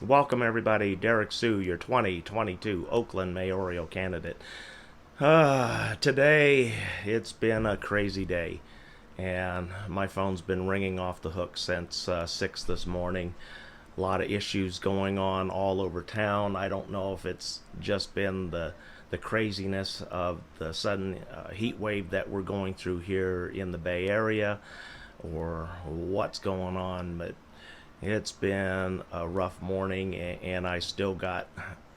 Welcome, everybody. Derrick Soo, your 2022 Oakland mayoral candidate. Today, it's been a crazy day, and my phone's been ringing off the hook since 6 this morning. A lot of issues going on all over town. I don't know if it's just been the craziness of the sudden heat wave that we're going through here in the Bay Area or what's going on, but it's been a rough morning, and I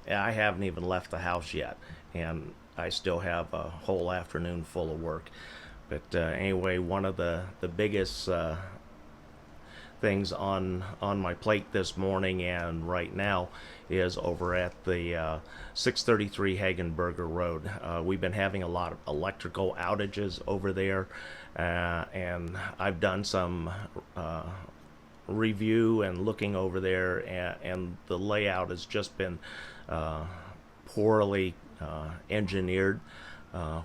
haven't even left the house yet, and I still have a whole afternoon full of work. But anyway, one of the biggest things on my plate this morning and right now is over at the 633 Hagenberger Road. We've been having a lot of electrical outages over there, and I've done some review and looking over there, and the layout has just been uh, poorly engineered.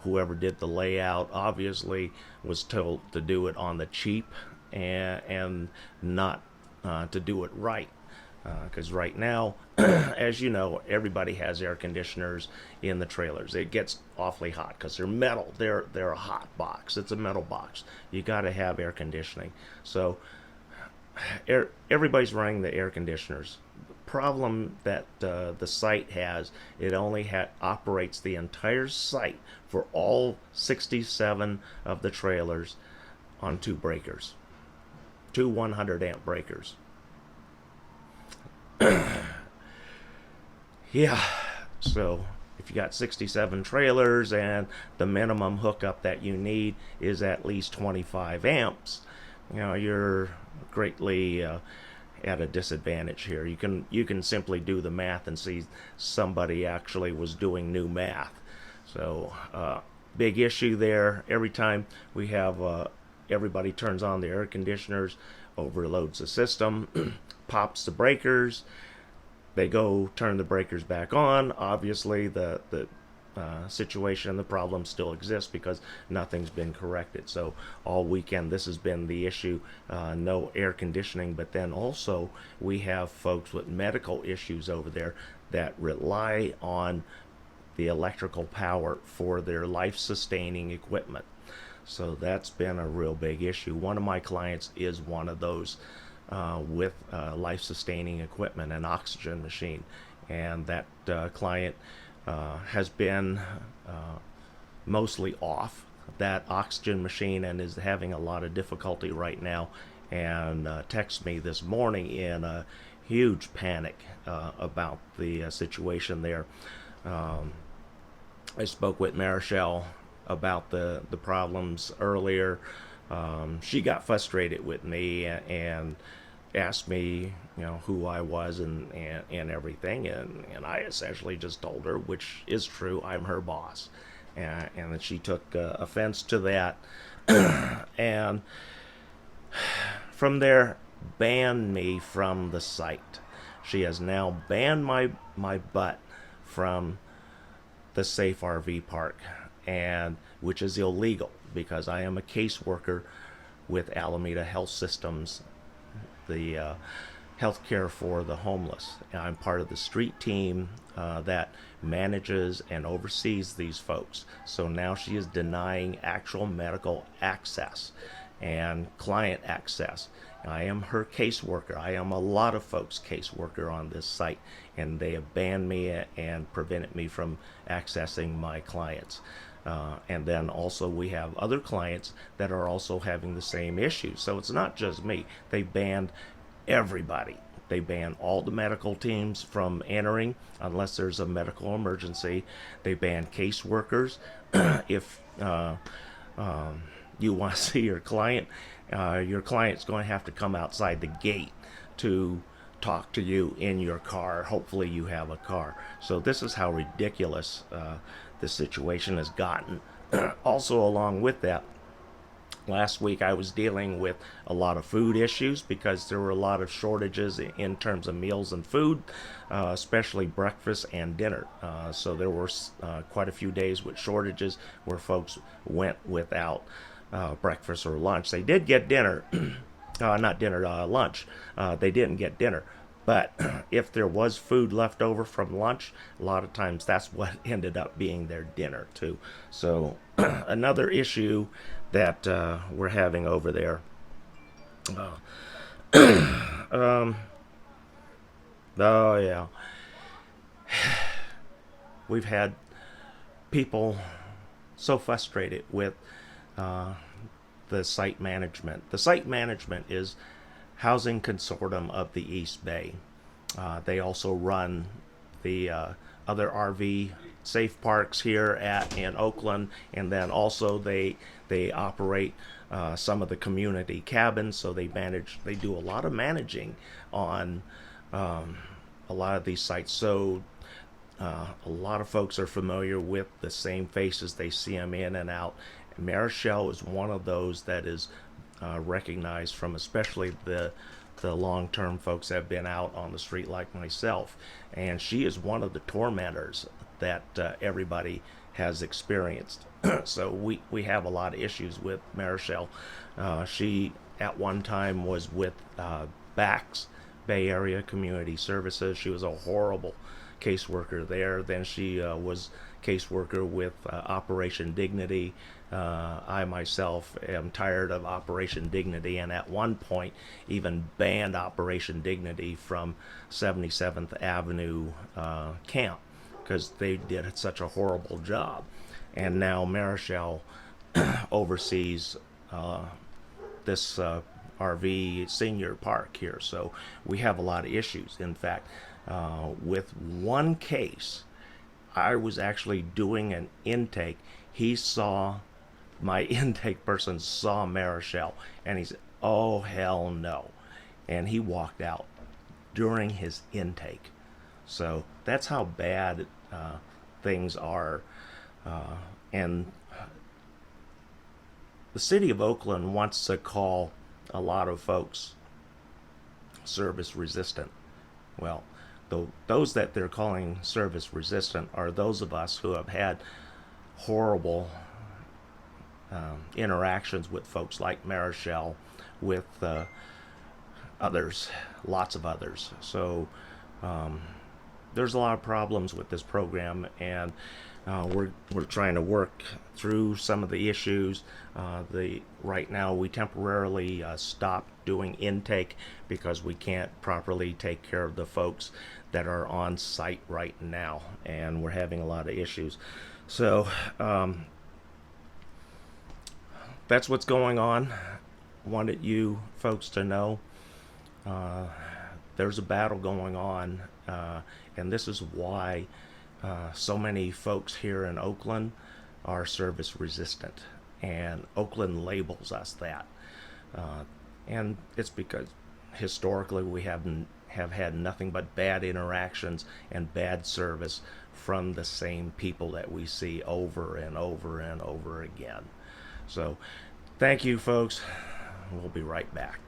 Whoever did the layout obviously was told to do it on the cheap and not to do it right. Because right now, as you know, everybody has air conditioners in the trailers. It gets awfully hot because they're metal. They're a hot box. It's a metal box. You got to have air conditioning. So everybody's running the air conditioners. The problem that the site has, it only operates the entire site for all 67 of the trailers on two breakers, two 100 amp breakers. Yeah, so if you got 67 trailers and the minimum hookup that you need is at least 25 amps, you're greatly at a disadvantage here. You can simply do the math and see somebody actually was doing new math. So big issue there. Every time we have everybody turns on the air conditioners, overloads the system, pops the breakers. They go turn the breakers back on. Obviously, the situation, the problem still exists because nothing's been corrected. So all weekend, this has been the issue. No air conditioning, but then also we have folks with medical issues over there that rely on the electrical power for their life-sustaining equipment. So that's been a real big issue. One of my clients is one of those with life-sustaining equipment, an oxygen machine, and that client has been mostly off that oxygen machine and is having a lot of difficulty right now, and texted me this morning in a huge panic about the situation there. Um, I spoke with Marichelle about the problems earlier. She got frustrated with me and asked me, who I was and everything, and I essentially just told her, which is true, I'm her boss, and then she took offense to that, and from there banned me from the site. She has now banned my butt from the Safe RV Park, and which is illegal because I am a caseworker with Alameda Health Systems, the healthcare for the homeless. I'm part of the street team that manages and oversees these folks. So now she is denying actual medical access and client access. I am her caseworker. I am a lot of folks' caseworker on this site, and they have banned me and prevented me from accessing my clients. And then also we have other clients that are also having the same issues. So it's not just me. They banned everybody. They ban all the medical teams from entering unless there's a medical emergency. They ban caseworkers. If you want to see your client's going to have to come outside the gate to talk to you in your car. Hopefully you have a car. So this is how ridiculous this situation has gotten. Also, along with that, last week I was dealing with a lot of food issues because there were a lot of shortages in terms of meals and food, especially breakfast and dinner. So there were quite a few days with shortages where folks went without breakfast or lunch. They did get dinner, not dinner, lunch. They didn't get dinner, But if there was food left over from lunch, a lot of times that's what ended up being their dinner too. So another issue that we're having over there. Oh yeah, we've had people so frustrated with uh, the site management. The site management is Housing Consortium of the East Bay. They also run the other RV safe parks here in Oakland, and then also they operate some of the community cabins. So they do a lot of managing on a lot of these sites. So a lot of folks are familiar with the same faces. They see them in and out. Marichelle is one of those that is recognized from, especially the long-term folks that have been out on the street like myself, and she is one of the tormentors that everybody has experienced. So we have a lot of issues with Marichelle. She at one time was with BACS, Bay Area Community Services. She was a horrible caseworker there. Then she was caseworker with Operation Dignity. I myself am tired of Operation Dignity, and at one point even banned Operation Dignity from 77th Avenue camp because they did such a horrible job. And now Marichelle oversees this RV senior park here. So we have a lot of issues. In fact, with one case, I was actually doing an intake. He saw, my intake person saw Marichelle, and he said, "Oh, hell no." And he walked out during his intake. So that's how bad things are. And the city of Oakland wants to call a lot of folks service resistant. Well, those that they're calling service resistant are those of us who have had horrible interactions with folks like Marichelle, with others, lots of others. So there's a lot of problems with this program, and we're trying to work through some of the issues. Right now we temporarily stopped doing intake because we can't properly take care of the folks that are on site right now, and we're having a lot of issues. So that's what's going on. Wanted you folks to know there's a battle going on, and this is why so many folks here in Oakland are service resistant, and Oakland labels us that. And it's because historically we have had nothing but bad interactions and bad service from the same people that we see over and over and over again. So thank you, folks. We'll be right back.